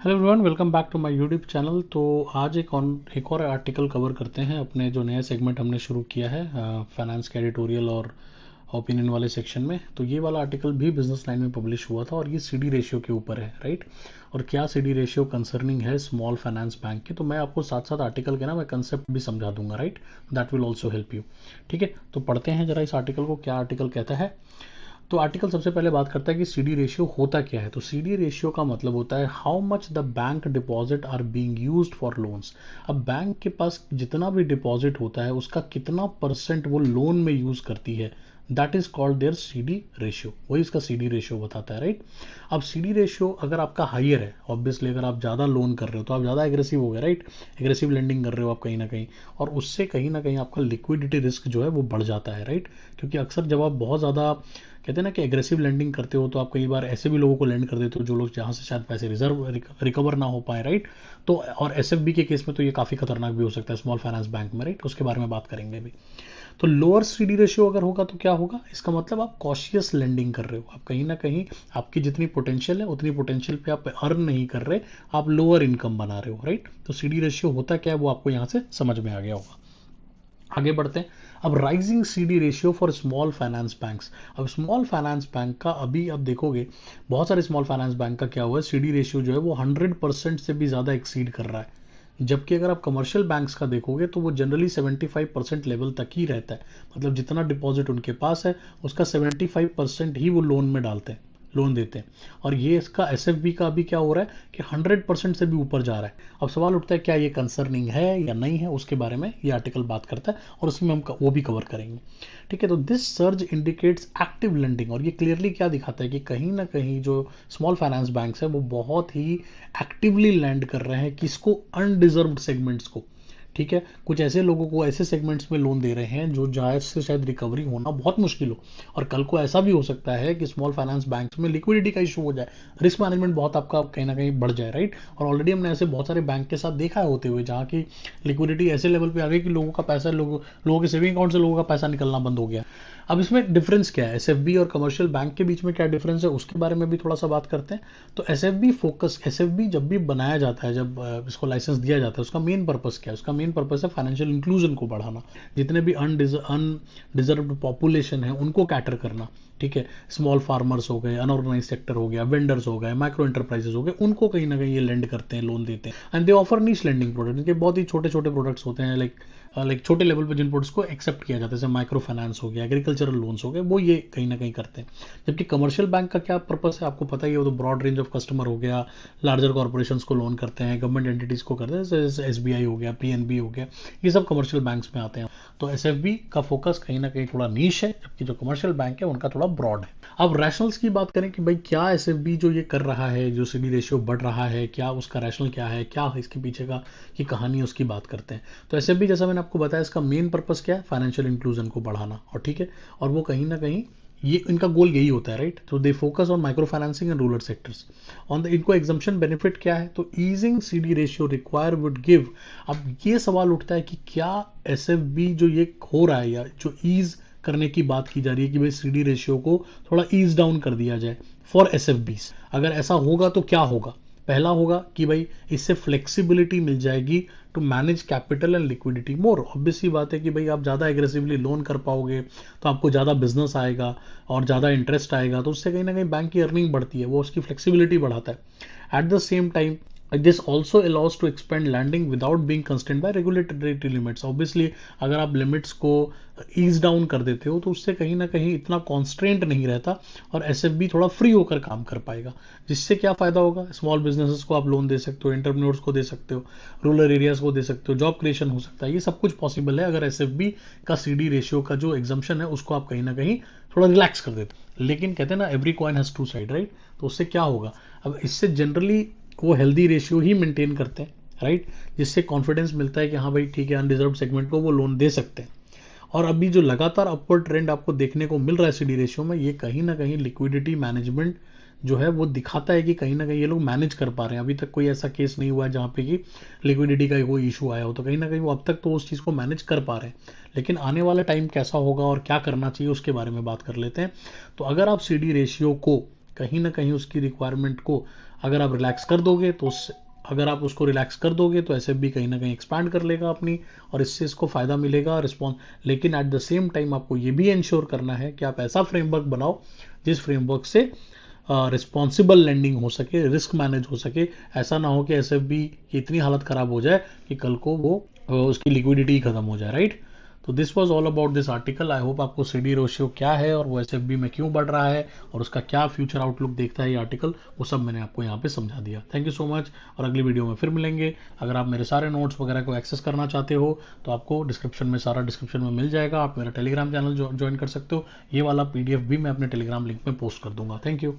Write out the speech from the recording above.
Hello everyone, welcome back to my YouTube channel. तो आज एक और आर्टिकल कवर करते हैं अपने जो नया सेगमेंट हमने शुरू किया है फाइनेंस के एडिटोरियल और ओपिनियन वाले सेक्शन में। तो ये वाला आर्टिकल भी बिजनेस लाइन में पब्लिश हुआ था और ये सीडी रेशियो के ऊपर है, राइट। और क्या सीडी रेशियो कंसर्निंग है स्मॉल फाइनेंस बैंक की, तो मैं आपको साथ साथ आर्टिकल के ना मैं कंसेप्ट भी समझा दूंगा, right. That will also help you. ठीक है, तो पढ़ते हैं जरा इस आर्टिकल को, क्या आर्टिकल कहता है। तो आर्टिकल सबसे पहले बात करता है कि सीडी रेशियो होता क्या है। तो सीडी रेशियो का मतलब होता है how much the bank deposit are being used for loans. अब बैंक के पास जितना भी डिपॉजिट होता है उसका कितना परसेंट वो लोन में यूज करती है, that is called their CD ratio. वही इसका सीडी रेशियो बताता है, राइट। अब सीडी रेशियो अगर आपका हाइयर है, ऑब्वियसली अगर आप ज़्यादा लोन कर रहे हो तो आप ज़्यादा एग्रेसिव हो गए, राइट। एग्रेसिव लेंडिंग कर रहे हो आप कहीं ना कहीं, और उससे कहीं ना कहीं आपका लिक्विडिटी रिस्क जो है वो बढ़ जाता है, राइट। क्योंकि अक्सर जब आप बहुत ज़्यादा कहते हैं ना कि एग्रेसिव लेंडिंग करते हो तो आप कई बार ऐसे भी लोगों को लेंड कर देते हो जो लोग जहाँ से शायद पैसे रिकवर ना हो पाए, राइट। तो और एसएफबी के केस में तो ये काफ़ी खतरनाक भी हो सकता है स्मॉल फाइनेंस बैंक में, राइट। उसके बारे में बात करेंगे भी। तो लोअर सीडी रेशियो अगर होगा तो क्या होगा, इसका मतलब आप कॉशियस लेंडिंग कर रहे हो, आप कहीं ना कहीं आपकी जितनी पोटेंशियल है उतनी पोटेंशियल पे आप अर्न नहीं कर रहे, आप लोअर इनकम बना रहे हो, राइट। तो सीडी रेशियो होता क्या है वो आपको यहाँ से समझ में आ गया होगा। आगे बढ़ते हैं। अब rising CD ratio for small finance banks. अब स्मॉल फाइनेंस बैंक का अभी आप देखोगे बहुत सारे स्मॉल फाइनेंस बैंक का क्या हुआ है, सीडी रेशियो जो है वो 100% से भी ज़्यादा एक्सीड कर रहा है। जबकि अगर आप कमर्शियल बैंक्स का देखोगे तो वो जनरली 75% लेवल तक ही रहता है। मतलब जितना डिपॉजिट उनके पास है उसका 75% ही वो लोन में डालते हैं, लोन देते हैं। और ये इसका एसएफबी का अभी क्या हो रहा है कि 100% से भी ऊपर जा रहा है। अब सवाल उठता है क्या ये कंसर्निंग है या नहीं है, उसके बारे में ये आर्टिकल बात करता है और उसमें हम वो भी कवर करेंगे। ठीक है, तो this surge indicates active lending. और ये क्लियरली क्या दिखाता है कि कहीं ना कहीं जो स्मॉल फाइनेंस बैंक्स है वो बहुत ही एक्टिवली लैंड कर रहे हैं किसको, अनडिजर्व्ड सेगमेंट्स को। ठीक है, कुछ ऐसे लोगों को ऐसे सेगमेंट्स में लोन दे रहे हैं जो जायज से शायद रिकवरी होना बहुत मुश्किल हो। और कल को ऐसा भी हो सकता है कि स्मॉल फाइनेंस बैंक्स में लिक्विडिटी का इशू हो जाए, रिस्क मैनेजमेंट बहुत आपका कहीं ना कहीं बढ़ जाए, राइट। और ऑलरेडी हमने ऐसे बहुत सारे बैंक के साथ देखा है होते हुए जहाँ की लिक्विडिटी ऐसे लेवल पे आ गई कि लोगों का पैसा लोगों के सेविंग अकाउंट से लोगों का पैसा निकलना बंद हो गया। अब इसमें डिफरेंस क्या है, एसएफबी और कमर्शियल बैंक के बीच में क्या डिफरेंस है उसके बारे में भी थोड़ा सा बात करते हैं। तो एसएफबी जब भी बनाया जाता है, जब इसको लाइसेंस दिया जाता है, उसका मेन पर्पस क्या है, उसका मेन पर्पस है फाइनेंशियल इंक्लूजन को बढ़ाना, जितने भी अनडिजर्व्ड पॉपुलेशन है उनको कैटर करना। ठीक है, स्मॉल फार्मर्स हो गए, अनऑर्गेनाइज सेक्टर हो गया, वेंडर्स हो गए, माइक्रो एंटरप्राइजेस हो गए, उनको कहीं ना कहीं ये लेंड करते हैं, लोन देते हैं। And they offer niche lending product, इनके बहुत ही छोटे छोटे प्रोडक्ट्स होते हैं, लाइक छोटे लेवल पे जिन प्रोडक्ट्स को एक्सेप्ट किया जाता है, जैसे माइक्रो फाइनेंस हो गया, एग्रीकल्चरल लोन्स हो गए, वो ये कहीं ना कहीं करते हैं। जबकि कमर्शियल बैंक का क्या पर्पस है आपको पता ही है, वो तो ब्रॉड रेंज ऑफ कस्टमर हो गया, लार्जर कॉर्पोरेशंस को लोन करते हैं, गवर्नमेंट एंटिटीज को करते हैं, जैसे एसबीआई हो गया, पीएनबी हो गया, ये सब कमर्शियल बैंक्स में आते हैं। तो एसएफबी का फोकस कहीं ना कहीं थोड़ा नीश है, जबकि जो कमर्शियल बैंक है उनका थोड़ा ब्रॉड है। अब रैशनल्स की बात करें कि भाई क्या एसएफबी जो ये कर रहा है, जो सीडी रेशियो बढ़ रहा है, क्या उसका रैशनल क्या है, क्या है इसके पीछे का की कहानी है, उसकी बात करते हैं। तो एसएफबी जैसा मैंने आपको बताया इसका मेन पर्पस क्या है, फाइनेंशियल इंक्लूजन को बढ़ाना। और ठीक है, और वो कहीं ना कहीं ये इनका गोल यही होता है, राइट। तो they focus on micro financing and rural sectors on the, इनको एग्जाम्पशन बेनिफिट क्या है, तो easing CD ratio require would give. अब ये सवाल उठता है कि क्या एसएफबी जो ये हो रहा है या जो ईज करने की बात की जा रही है कि भाई सीडी रेशियो को थोड़ा ईज डाउन कर दिया जाए फॉर एसएफबीस, अगर ऐसा होगा तो क्या होगा। पहला होगा कि भाई इससे फ्लेक्सिबिलिटी मिल जाएगी to manage capital and liquidity more. Obvious सी बात है कि भाई आप ज़्यादा एग्रेसिवली लोन कर पाओगे तो आपको ज़्यादा बिजनेस आएगा और ज़्यादा इंटरेस्ट आएगा, तो उससे कहीं ना कहीं बैंक की अर्निंग बढ़ती है, वो उसकी फ्लेक्सिबिलिटी बढ़ाता है। At the same time this also allows to expand lending without being constrained by regulatory limits। obviously अगर आप लिमिट्स को ईज डाउन कर देते हो तो उससे कहीं ना कहीं इतना कॉन्स्ट्रेंट नहीं रहता और एसएफबी थोड़ा फ्री होकर काम कर पाएगा। जिससे क्या फायदा होगा, स्मॉल बिजनेसेस को आप लोन दे सकते हो, एंटरप्रेन्योर्स को दे सकते हो, रूरल एरियाज को दे सकते हो, जॉब क्रिएशन हो सकता है, ये सब कुछ पॉसिबल है अगर एसएफबी का सीडी रेशियो का जो एग्जाम्पशन है उसको आप कहीं ना कहीं थोड़ा रिलैक्स कर देते हो। लेकिन कहते हैं ना every coin has two side, right. तो उससे क्या होगा, अब इससे जनरली वो हेल्दी रेशियो ही मेंटेन करते हैं, राइट। जिससे कॉन्फिडेंस मिलता है कि हाँ भाई ठीक है, अनडिजर्व सेगमेंट को वो लोन दे सकते हैं। और अभी जो लगातार अपवर्ड ट्रेंड आपको देखने को मिल रहा है सीडी रेशियो में, ये कहीं ना कहीं लिक्विडिटी मैनेजमेंट जो है वो दिखाता है कि कहीं ना कहीं ये लोग मैनेज कर पा रहे हैं। अभी तक कोई ऐसा केस नहीं हुआ है जहाँ पे कि लिक्विडिटी का कोई इशू आया हो, तो कहीं ना कहीं वो अब तक तो उस चीज़ को मैनेज कर पा रहे हैं। लेकिन आने वाला टाइम कैसा होगा और क्या करना चाहिए उसके बारे में बात कर लेते हैं। तो अगर आप सीडी रेशियो को कहीं ना कहीं उसकी रिक्वायरमेंट को अगर आप रिलैक्स कर दोगे तो अगर आप उसको रिलैक्स कर दोगे तो एसएफबी कहीं ना कहीं एक्सपैंड कर लेगा अपनी, और इससे इसको फ़ायदा मिलेगा रिस्पॉन्स। लेकिन एट द सेम टाइम आपको ये भी इंश्योर करना है कि आप ऐसा फ्रेमवर्क बनाओ जिस फ्रेमवर्क से रिस्पॉन्सिबल लैंडिंग हो सके, रिस्क मैनेज हो सके। ऐसा ना हो कि एसएफबी की इतनी हालत ख़राब हो जाए कि कल को वो उसकी लिक्विडिटी ही ख़त्म हो जाए, राइट। तो this was all about this article. I hope आपको सीडी रेशियो क्या है और वो एसएफबी में क्यों बढ़ रहा है और उसका क्या फ्यूचर आउटलुक देखता है ये आर्टिकल, वो सब मैंने आपको यहाँ पे समझा दिया। थैंक यू सो मच, और अगली वीडियो में फिर मिलेंगे। अगर आप मेरे सारे नोट्स वगैरह को एक्सेस करना चाहते हो तो आपको डिस्क्रिप्शन में, सारा डिस्क्रिप्शन में मिल जाएगा। आप मेरा टेलीग्राम चैनल ज्वाइन कर सकते हो। ये वाला PDF भी मैं अपने टेलीग्राम लिंक में पोस्ट कर दूंगा। Thank you.